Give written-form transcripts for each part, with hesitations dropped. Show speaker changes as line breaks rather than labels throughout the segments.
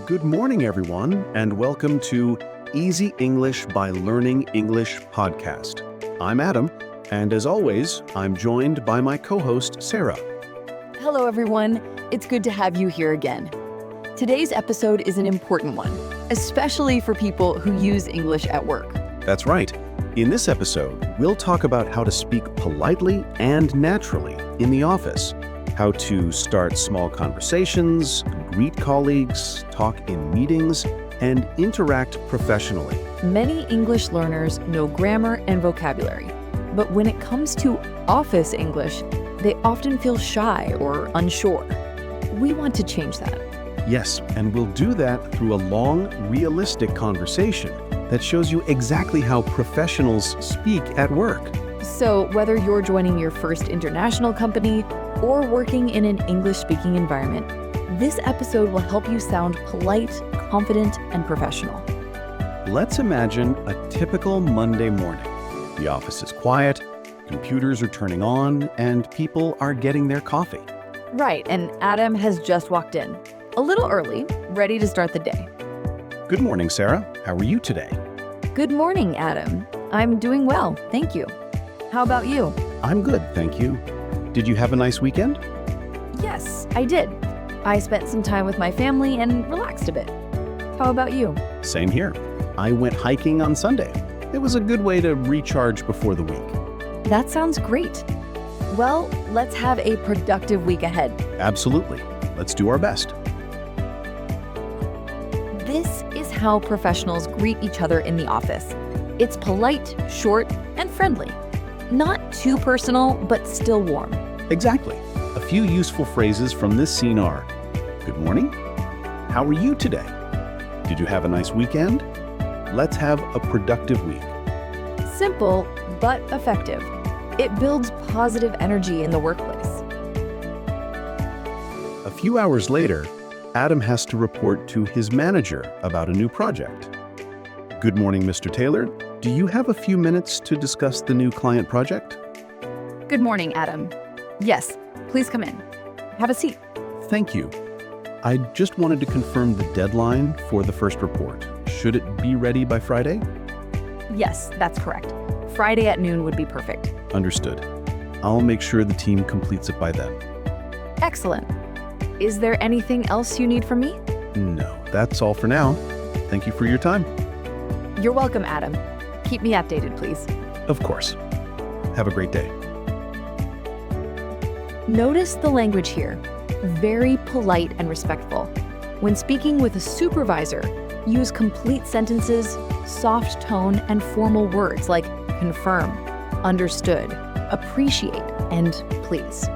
Good morning, everyone, and welcome to Easy English by Learning English podcast. I'm Adam, and as always, I'm joined by my co-host, Sarah.
Hello, everyone. It's good to have you here again. Today's episode is an important one, especially for people who use English at work.
That's right. In this episode, we'll talk about how to speak politely and naturally in the office, how to start small conversations, greet colleagues, talk in meetings, and interact professionally.
Many English learners know grammar and vocabulary, but when it comes to office English, they often feel shy or unsure. We want to change that.
Yes, and we'll do that through a long, realistic conversation that shows you exactly how professionals speak at work.
So whether you're joining your first international company or working in an English-speaking environment, this episode will help you sound polite, confident, and professional.
Let's imagine a typical Monday morning. The office is quiet, computers are turning on, and people are getting their coffee.
Right, and Adam has just walked in. A little early, ready to start the day.
Good morning, Sarah. How are you today?
Good morning, Adam. I'm doing well, thank you. How about you?
I'm good, thank you. Did you have a nice weekend?
Yes, I did. I spent some time with my family and relaxed a bit. How about you?
Same here. I went hiking on Sunday. It was a good way to recharge before the week.
That sounds great. Well, let's have a productive week ahead.
Absolutely. Let's do our best.
This is how professionals greet each other in the office. It's polite, short, and friendly. Not too personal, but still warm.
Exactly. A few useful phrases from this scene are, good morning. How are you today? Did you have a nice weekend? Let's have a productive week.
Simple, but effective. It builds positive energy in the workplace.
A few hours later, Adam has to report to his manager about a new project. Good morning, Mr. Taylor. Do you have a few minutes to discuss the new client project?
Good morning, Adam. Yes, please come in. Have a seat.
Thank you. I just wanted to confirm the deadline for the first report. Should it be ready by Friday?
Yes, that's correct. Friday at noon would be perfect.
Understood. I'll make sure the team completes it by then.
Excellent. Is there anything else you need from me?
No, that's all for now. Thank you for your time.
You're welcome, Adam. Keep me updated, please.
Of course. Have a great day.
Notice the language here. Very polite and respectful. When speaking with a supervisor, use complete sentences, soft tone, and formal words like confirm, understood, appreciate, and please.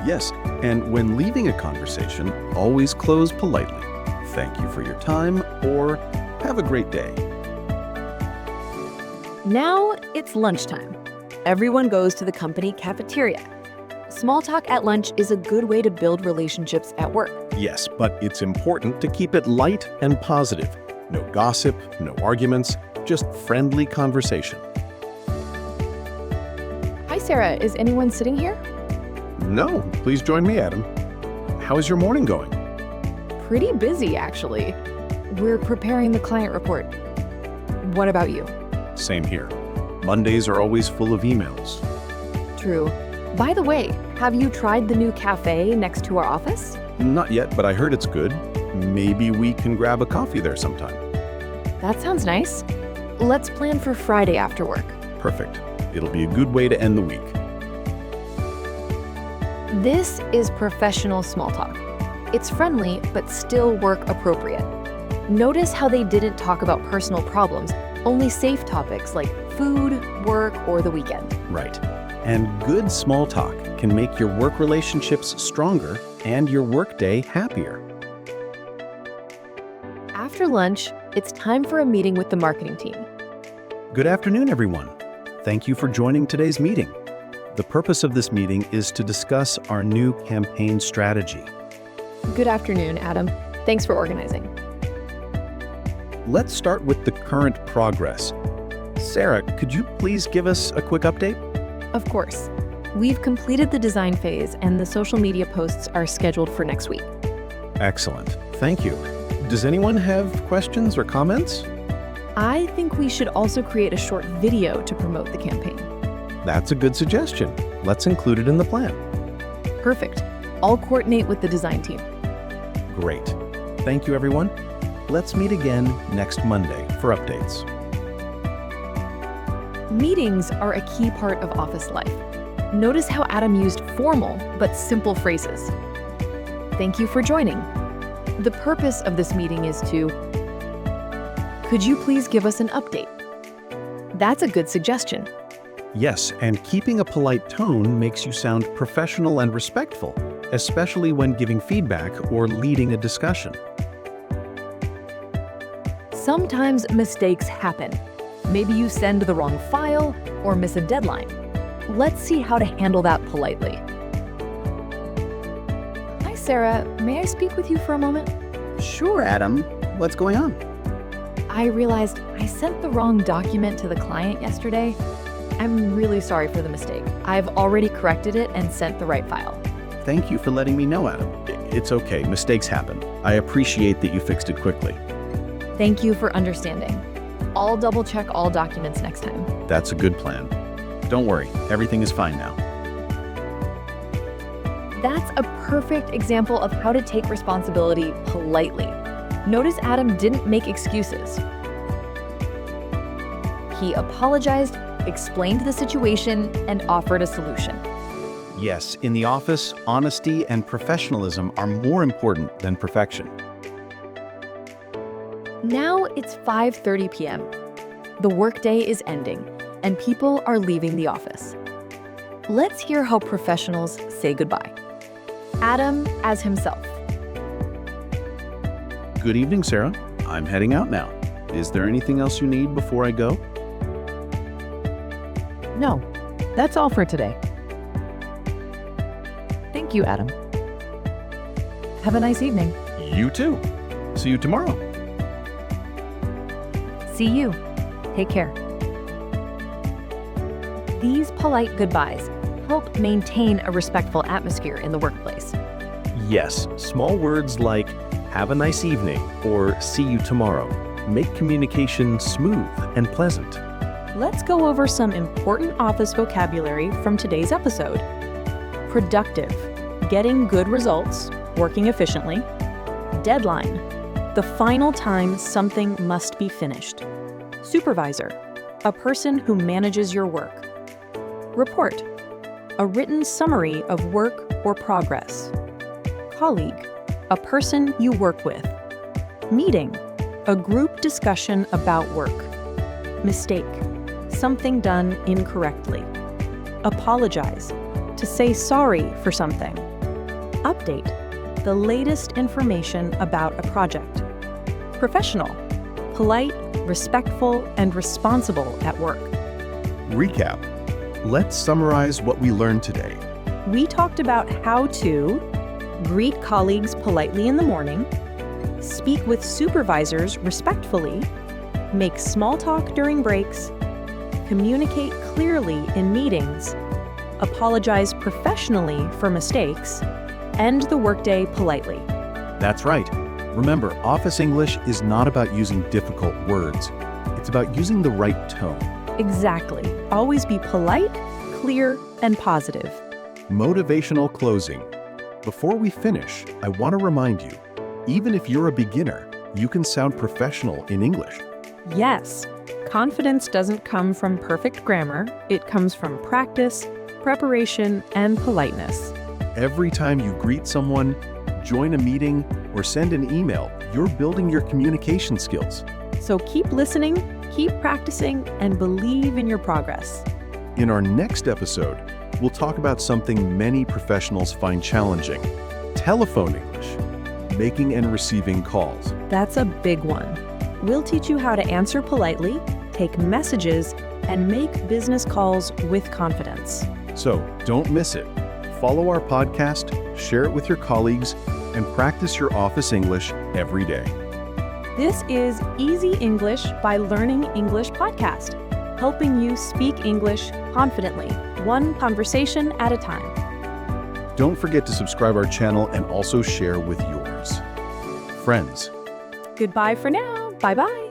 Yes, and when leaving a conversation, always close politely. Thank you for your time, or have a great day.
Now it's lunchtime. Everyone goes to the company cafeteria. Small talk at lunch is a good way to build relationships at work.
Yes, but it's important to keep it light and positive. No gossip, no arguments, just friendly conversation.
Hi, Sarah. Is anyone sitting here?
No, please join me, Adam. How is your morning going?
Pretty busy, actually. We're preparing the client report. What about you?
Same here. Mondays are always full of emails.
True. By the way, have you tried the new cafe next to our office?
Not yet, but I heard it's good. Maybe we can grab a coffee there sometime.
That sounds nice. Let's plan for Friday after work.
Perfect. It'll be a good way to end the week.
This is professional small talk. It's friendly, but still work appropriate. Notice how they didn't talk about personal problems, only safe topics like food, work, or the weekend.
Right. And good small talk can make your work relationships stronger and your workday happier.
After lunch, it's time for a meeting with the marketing team.
Good afternoon, everyone. Thank you for joining today's meeting. The purpose of this meeting is to discuss our new campaign strategy.
Good afternoon, Adam. Thanks for organizing.
Let's start with the current progress. Sarah, could you please give us a quick update?
Of course. We've completed the design phase and the social media posts are scheduled for next week.
Excellent. Thank you. Does anyone have questions or comments?
I think we should also create a short video to promote the campaign.
That's a good suggestion. Let's include it in the plan.
Perfect. I'll coordinate with the design team.
Great. Thank you, everyone. Let's meet again next Monday for updates.
Meetings are a key part of office life. Notice how Adam used formal but simple phrases. Thank you for joining. The purpose of this meeting is to, could you please give us an update? That's a good suggestion.
Yes, and keeping a polite tone makes you sound professional and respectful, especially when giving feedback or leading a discussion.
Sometimes mistakes happen. Maybe you send the wrong file or miss a deadline. Let's see how to handle that politely. Hi, Sarah. May I speak with you for a moment?
Sure, Adam. What's going on?
I realized I sent the wrong document to the client yesterday. I'm really sorry for the mistake. I've already corrected it and sent the right file.
Thank you for letting me know, Adam. It's okay. Mistakes happen. I appreciate that you fixed it quickly.
Thank you for understanding. I'll double-check all documents next time.
That's a good plan. Don't worry. Everything is fine now.
That's a perfect example of how to take responsibility politely. Notice Adam didn't make excuses. He apologized, explained the situation, and offered a solution.
Yes, in the office, honesty and professionalism are more important than perfection.
Now it's 5:30 p.m. The workday is ending, and people are leaving the office. Let's hear how professionals say goodbye. Adam as himself.
Good evening, Sarah. I'm heading out now. Is there anything else you need before I go?
No, that's all for today.
Thank you, Adam.
Have a nice evening.
You too. See you tomorrow.
See you. Take care. These polite goodbyes help maintain a respectful atmosphere in the workplace.
Yes, small words like have a nice evening or see you tomorrow make communication smooth and pleasant.
Let's go over some important office vocabulary from today's episode. Productive, getting good results, working efficiently. Deadline, the final time something must be finished. Supervisor, a person who manages your work. Report, a written summary of work or progress. Colleague, a person you work with. Meeting, a group discussion about work. Mistake, something done incorrectly. Apologize, to say sorry for something. Update, the latest information about a project. Professional, polite, respectful, and responsible at work.
Recap. Let's summarize what we learned today.
We talked about how to greet colleagues politely in the morning, speak with supervisors respectfully, make small talk during breaks, communicate clearly in meetings, apologize professionally for mistakes, end the workday politely.
That's right. Remember, office English is not about using difficult words. It's about using the right tone.
Exactly. Always be polite, clear, and positive.
Motivational closing. Before we finish, I want to remind you, even if you're a beginner, you can sound professional in English.
Yes, confidence doesn't come from perfect grammar. It comes from practice, preparation, and politeness.
Every time you greet someone, join a meeting, or send an email, you're building your communication skills.
So keep listening, keep practicing, and believe in your progress.
In our next episode, we'll talk about something many professionals find challenging: telephone English, making and receiving calls.
That's a big one. We'll teach you how to answer politely, take messages, and make business calls with confidence.
So don't miss it. Follow our podcast, share it with your colleagues, and practice your office English every day.
This is Easy English by Learning English podcast, helping you speak English confidently, one conversation at a time.
Don't forget to subscribe our channel and also share with yours. Friends,
Goodbye for now. Bye-bye.